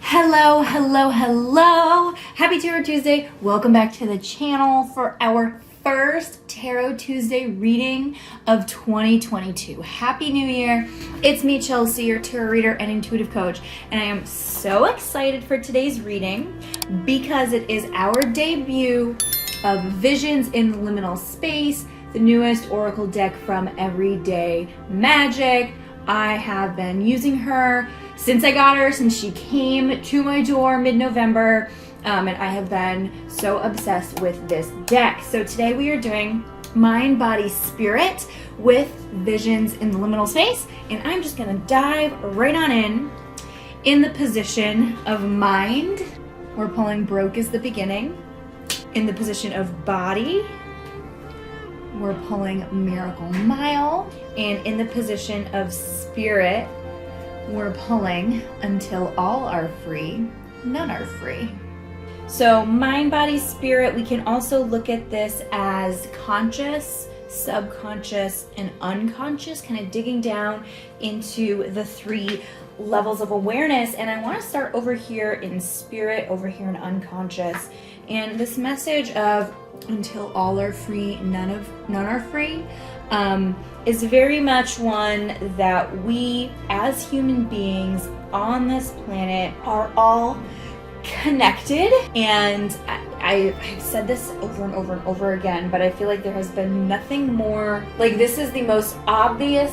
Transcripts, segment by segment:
Hello, hello, hello. Happy Tarot Tuesday. Welcome back to the channel for our first Tarot Tuesday reading of 2022. Happy New Year. It's me, Chelsea, your tarot reader and intuitive coach, and I am so excited for today's reading because it is our debut of Visions in Liminal Space, the newest oracle deck from Everyday Magic. I have been using her since I got her, since she came to my door mid-November, and I have been so obsessed with this deck. So today we are doing Mind, Body, Spirit with Visions in the Liminal Space, and I'm just gonna dive right on in the position of Mind. We're pulling Broke is the Beginning. In the position of Body, we're pulling Miracle Mile, and in the position of Spirit, we're pulling Until All Are Free, None Are Free. So Mind, Body, Spirit, we can also look at this as conscious, subconscious, and unconscious, kind of digging down into the three levels of awareness. And I want to start over here in Spirit, over here in unconscious. And this message of Until All Are Free, None Are Free, is very much one that we as human beings on this planet are all connected. And I've said this over and over and over again, but I feel like there has been nothing more, like this is the most obvious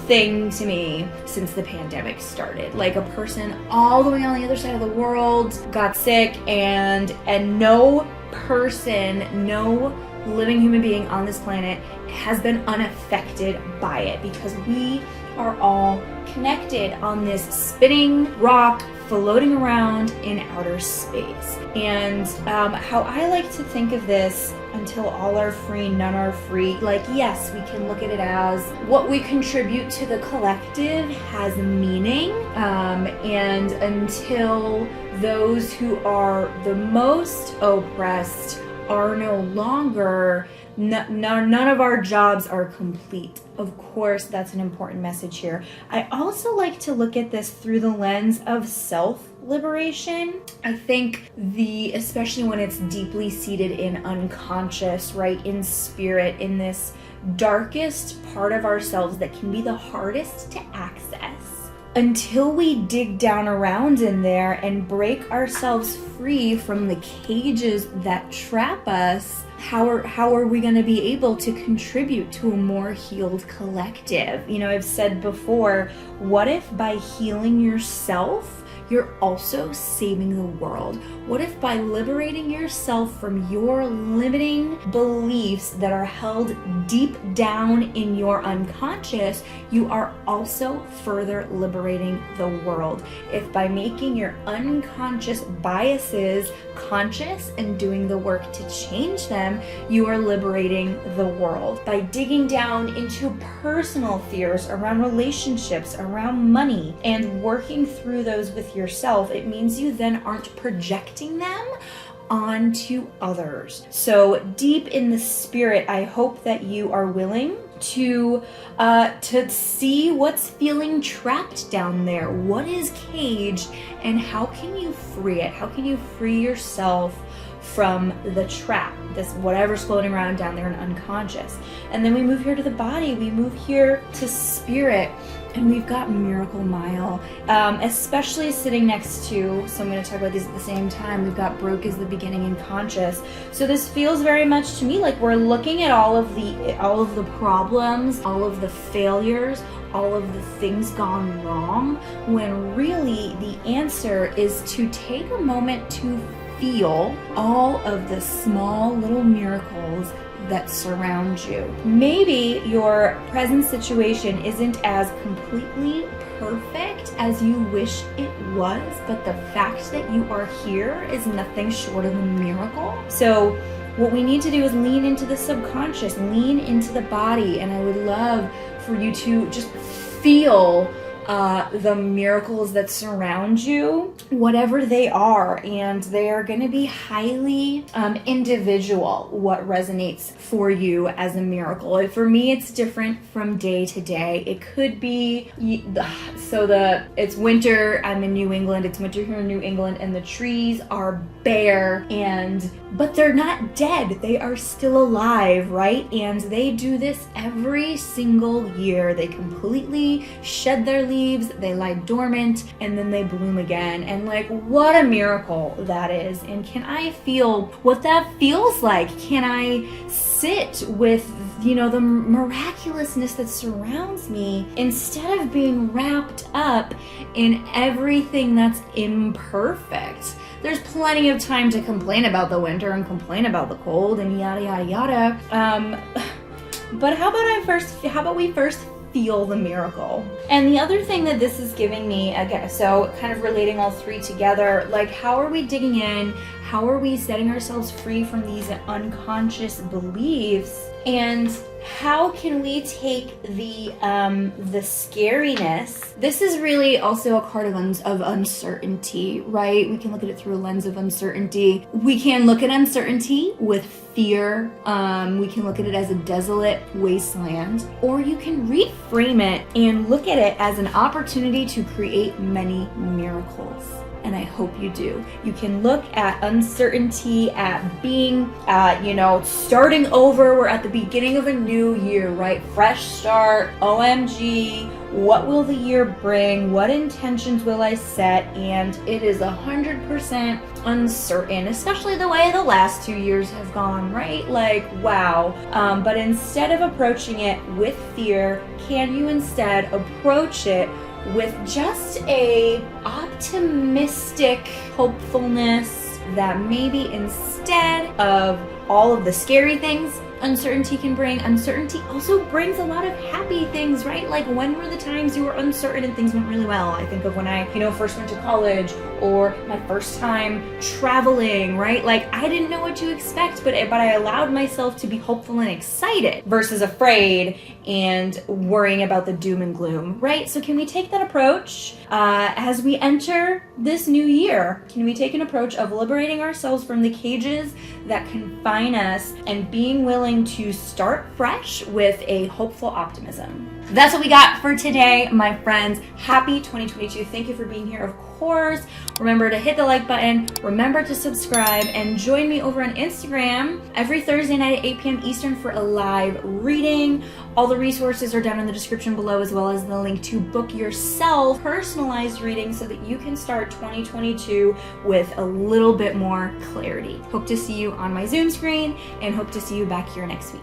thing to me since the pandemic started. Like a person all the way on the other side of the world got sick, and no person, no living human being on this planet has been unaffected by it, because we are all connected on this spinning rock floating around in outer space. And how I like to think of this, Until All Are Free, None Are Free, like yes, we can look at it as what we contribute to the collective has meaning, and until those who are the most oppressed are no longer, none of our jobs are complete. Of course, that's an important message here. I also like to look at this through the lens of self-liberation. I think especially when it's deeply seated in unconscious, right, in spirit, in this darkest part of ourselves that can be the hardest to access. Until we dig down around in there and break ourselves free from the cages that trap us, how are we going to be able to contribute to a more healed collective? You know, I've said before, what if by healing yourself, you're also saving the world? What if by liberating yourself from your limiting beliefs that are held deep down in your unconscious, you are also further liberating the world? If by making your unconscious biases conscious and doing the work to change them, you are liberating the world. By digging down into personal fears around relationships, around money, and working through those with yourself, it means you then aren't projecting them onto others. So deep in the spirit, I hope that you are willing to see what's feeling trapped down there, what is caged, and how can you free it? How can you free yourself from the trap, this whatever's floating around down there in unconscious? And then we move here to the body, we move here to spirit, and we've got Miracle Mile, especially sitting next to, so I'm going to talk about these at the same time, we've got Broke is the Beginning and Conscious. So this feels very much to me like we're looking at all of the problems, all of the failures, all of the things gone wrong, when really the answer is to take a moment to feel all of the small little miracles that surround you. Maybe your present situation isn't as completely perfect as you wish it was, but the fact that you are here is nothing short of a miracle. So what we need to do is lean into the subconscious, lean into the body, and I would love for you to just feel the miracles that surround you, whatever they are, and they are going to be highly individual what resonates for you as a miracle. For me, it's different from day to day. It could be it's winter. I'm in New England. It's winter here in New England, and the trees are bare, but they're not dead. They are still alive, right? And they do this every single year. They completely shed their leaves, they lie dormant, and then they bloom again. And like, what a miracle that is. And can I feel what that feels like? Can I sit with, the miraculousness that surrounds me instead of being wrapped up in everything that's imperfect? There's plenty of time to complain about the winter and complain about the cold and yada yada yada. But how about we first feel the miracle? And the other thing that this is giving me, again, so kind of relating all three together, like, how are we digging in? How are we setting ourselves free from these unconscious beliefs? And how can we take the scariness? This is really also a card of uncertainty, right? We can look at it through a lens of uncertainty. We can look at uncertainty with fear. We can look at it as a desolate wasteland, or you can reframe it and look at it as an opportunity to create many miracles. And I hope you do. You can look at uncertainty, at being, starting over. We're at the beginning of a new year, right? Fresh start, OMG. What will the year bring? What intentions will I set? And it is 100% uncertain, especially the way the last 2 years have gone, right? Like, wow. But instead of approaching it with fear, can you instead approach it with just a optimistic hopefulness that maybe instead of all of the scary things uncertainty can bring, uncertainty also brings a lot of happy things, right? Like, when were the times you were uncertain and things went really well? I think of when I, first went to college, or my first time traveling, right? Like, I didn't know what to expect, but I allowed myself to be hopeful and excited versus afraid and worrying about the doom and gloom, right? So can we take that approach as we enter this new year? Can we take an approach of liberating ourselves from the cages that confine us and being willing to start fresh with a hopeful optimism? That's what we got for today, my friends. Happy 2022. Thank you for being here, of course. Remember to hit the like button, remember to subscribe, and join me over on Instagram every Thursday night at 8 p.m. Eastern for a live reading. All the resources are down in the description below, as well as the link to book yourself personalized reading so that you can start 2022 with a little bit more clarity. Hope to see you on my Zoom screen, and hope to see you back here next week.